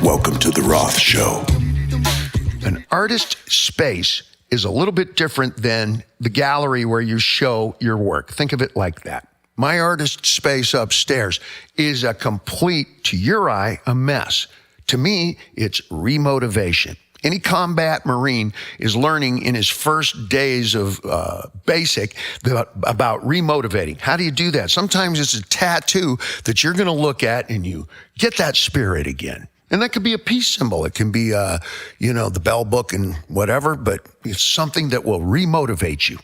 Welcome to the Roth Show. An artist space is a little bit different than the gallery where you show your work. Think of it like that. My artist space upstairs is a complete, to your eye, a mess. To me, it's remotivation. Any combat Marine is learning in his first days of basic about remotivating. How do you do that? Sometimes it's a tattoo that you're going to look at and you get that spirit again. And that could be a peace symbol. It can be, the bell book and whatever, but it's something that will remotivate you.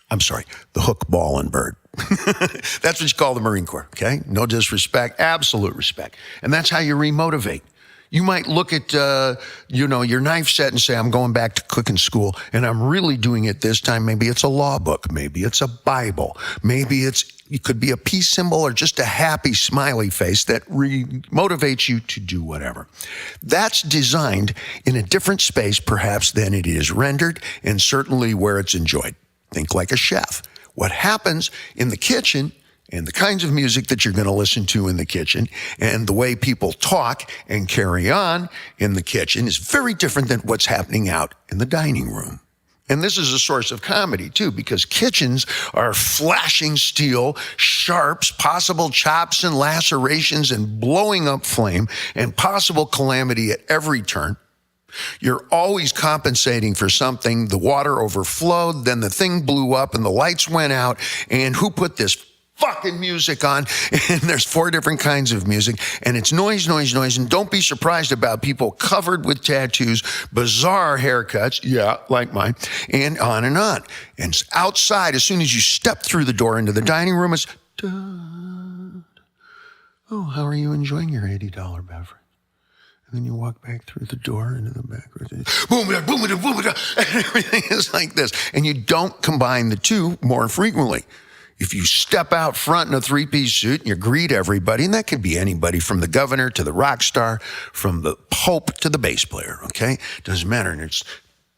I'm sorry, the hook, ball, and bird. That's what you call the Marine Corps, okay? No disrespect, absolute respect. And that's how you remotivate. You might look at, your knife set and say, I'm going back to cooking school, and I'm really doing it this time. Maybe it's a law book. Maybe it's a Bible. Maybe it could be a peace symbol or just a happy smiley face that motivates you to do whatever. That's designed in a different space, perhaps, than it is rendered, and certainly where it's enjoyed. Think like a chef. What happens in the kitchen and the kinds of music that you're going to listen to in the kitchen and the way people talk and carry on in the kitchen is very different than what's happening out in the dining room. And this is a source of comedy, too, because kitchens are flashing steel, sharps, possible chops and lacerations and blowing up flame and possible calamity at every turn. You're always compensating for something. The water overflowed, then the thing blew up and the lights went out. And who put this fucking music on? And there's 4 different kinds of music, and it's noise, noise, noise. And don't be surprised about people covered with tattoos, bizarre haircuts, yeah, like mine, and on and on. And outside, as soon as you step through the door into the dining room, it's, oh, how are you enjoying your $80 beverage? And then you walk back through the door into the back room. Boom, boom, boom, boom, and everything is like this. And you don't combine the two more frequently. If you step out front in a 3-piece suit and you greet everybody, and that could be anybody from the governor to the rock star, from the pope to the bass player, okay? Doesn't matter. And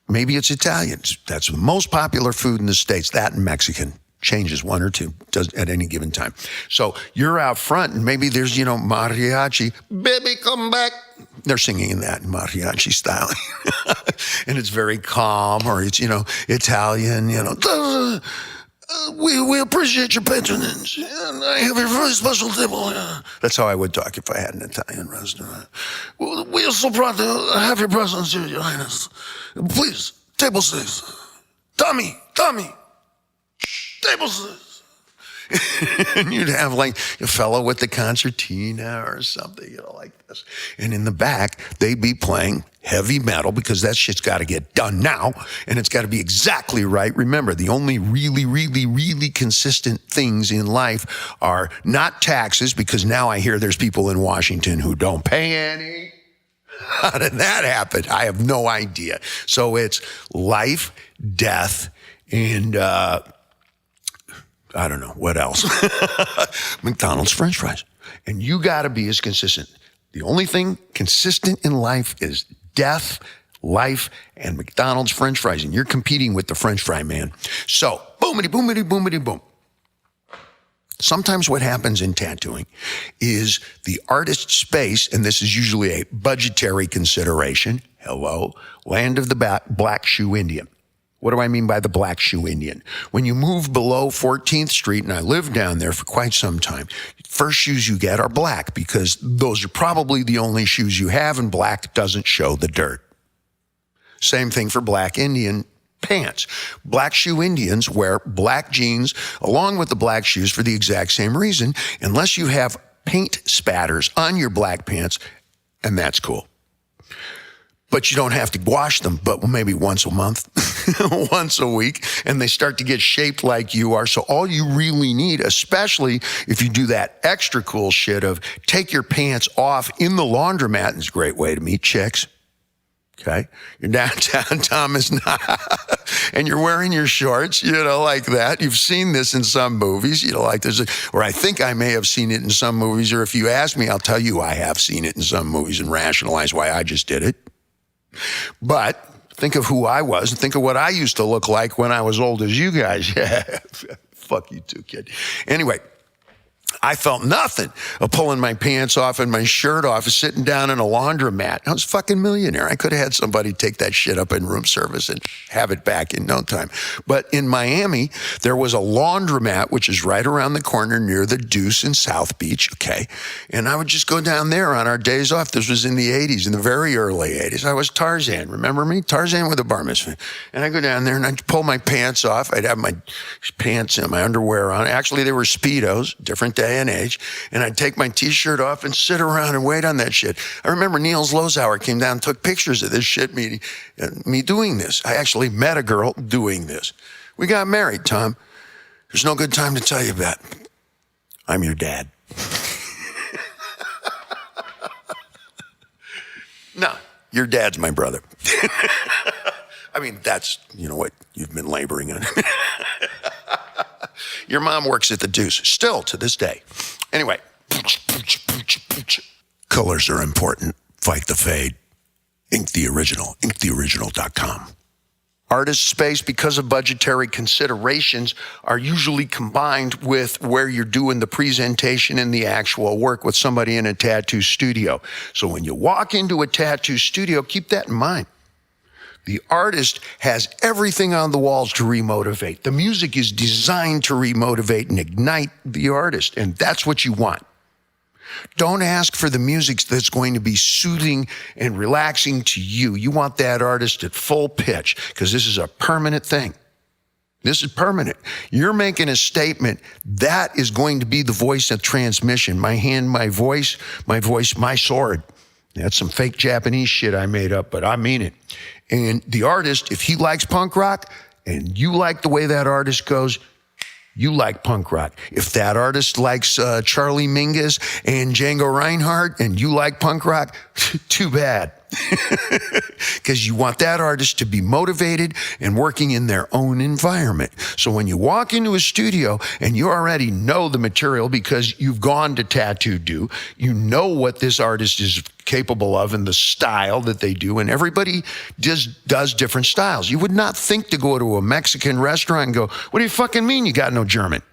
maybe it's Italian. That's the most popular food in the States, that and Mexican. Changes 1 or 2 at any given time. So you're out front and maybe there's, mariachi, baby, come back. They're singing in that mariachi style. And it's very calm, or it's, Italian, we appreciate your patronage, and I have a very special table. That's how I would talk if I had an Italian restaurant. We are so proud to have your presence here, Your Highness. Please, table safe. Tommy, table safe. And you'd have like a fellow with the concertina or something, like this. And in the back, they'd be playing heavy metal because that shit's got to get done now. And it's got to be exactly right. Remember, the only really, really, really consistent things in life are not taxes, because now I hear there's people in Washington who don't pay any. How did that happen? I have no idea. So it's life, death, and I don't know, what else? McDonald's French fries. And you got to be as consistent. The only thing consistent in life is death, life, and McDonald's French fries. And you're competing with the French fry man. So, boomity, boomity, boomity, boom. Sometimes what happens in tattooing is the artist space, and this is usually a budgetary consideration. Hello, land of the black shoe Indian. What do I mean by the black shoe Indian? When you move below 14th Street, and I lived down there for quite some time, first shoes you get are black because those are probably the only shoes you have, and black doesn't show the dirt. Same thing for black Indian pants. Black shoe Indians wear black jeans along with the black shoes for the exact same reason, unless you have paint spatters on your black pants, and that's cool. But you don't have to wash them, but maybe once a month, once a week, and they start to get shaped like you are. So all you really need, especially if you do that extra cool shit of take your pants off in the laundromat, and it's a great way to meet chicks. Okay, you're downtown Thomas, and you're wearing your shorts, like that. You've seen this in some movies, like this, or I think I may have seen it in some movies, or if you ask me, I'll tell you I have seen it in some movies and rationalize why I just did it. But think of who I was, and think of what I used to look like when I was old as you guys. Fuck you too, kid. Anyway, I felt nothing of pulling my pants off and my shirt off and sitting down in a laundromat. I was a fucking millionaire. I could have had somebody take that shit up in room service and have it back in no time. But in Miami, there was a laundromat, which is right around the corner near the Deuce in South Beach, okay? And I would just go down there on our days off. This was in the 80s, in the very early 80s. I was Tarzan. Remember me? Tarzan with a bar mitzvah. And I'd go down there and I'd pull my pants off. I'd have my pants and my underwear on. Actually, they were Speedos, different day and age, and I'd take my t-shirt off and sit around and wait on that shit. I remember Niels Lozauer came down and took pictures of this shit, me doing this. I actually met a girl doing this. We got married, Tom. There's no good time to tell you that. I'm your dad. No, your dad's my brother. I mean, that's, what you've been laboring on. Your mom works at the Deuce, still to this day. Anyway, colors are important. Fight the fade. Ink the Original, inktheoriginal.com. Artist space, because of budgetary considerations, are usually combined with where you're doing the presentation and the actual work with somebody in a tattoo studio. So when you walk into a tattoo studio, keep that in mind. The artist has everything on the walls to remotivate. The music is designed to remotivate and ignite the artist, and that's what you want. Don't ask for the music that's going to be soothing and relaxing to you. You want that artist at full pitch, because this is a permanent thing. This is permanent. You're making a statement. That is going to be the voice of transmission. My hand, my voice, my sword. That's some fake Japanese shit I made up, but I mean it. And the artist, if he likes punk rock and you like the way that artist goes, you like punk rock. If that artist likes Charlie Mingus and Django Reinhardt and you like punk rock, too bad. Because you want that artist to be motivated and working in their own environment. So when you walk into a studio and you already know the material because you've gone to Tattoo Do, you know what this artist is capable of and the style that they do, and everybody does different styles. You would not think to go to a Mexican restaurant and go, what do you fucking mean you got no German?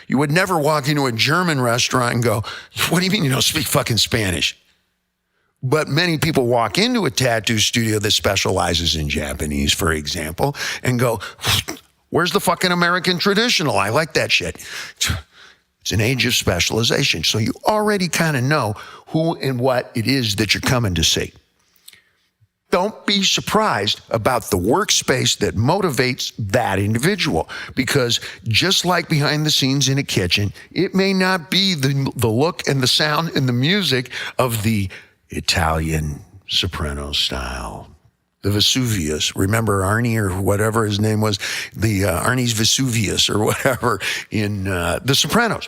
You would never walk into a German restaurant and go, what do you mean you don't speak fucking Spanish? But many people walk into a tattoo studio that specializes in Japanese, for example, and go, where's the fucking American traditional? I like that shit. It's an age of specialization. So you already kind of know who and what it is that you're coming to see. Don't be surprised about the workspace that motivates that individual, because just like behind the scenes in a kitchen, it may not be the look and the sound and the music of the Italian soprano style. The Vesuvius, remember Arnie or whatever his name was, the Arnie's Vesuvius or whatever in The Sopranos.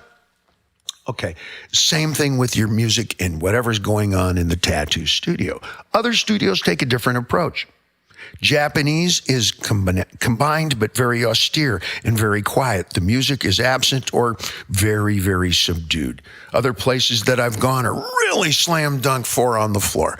Okay, same thing with your music and whatever's going on in the tattoo studio. Other studios take a different approach. Japanese is combined but very austere and very quiet. The music is absent or very, very subdued. Other places that I've gone are really slam dunk, four on the floor.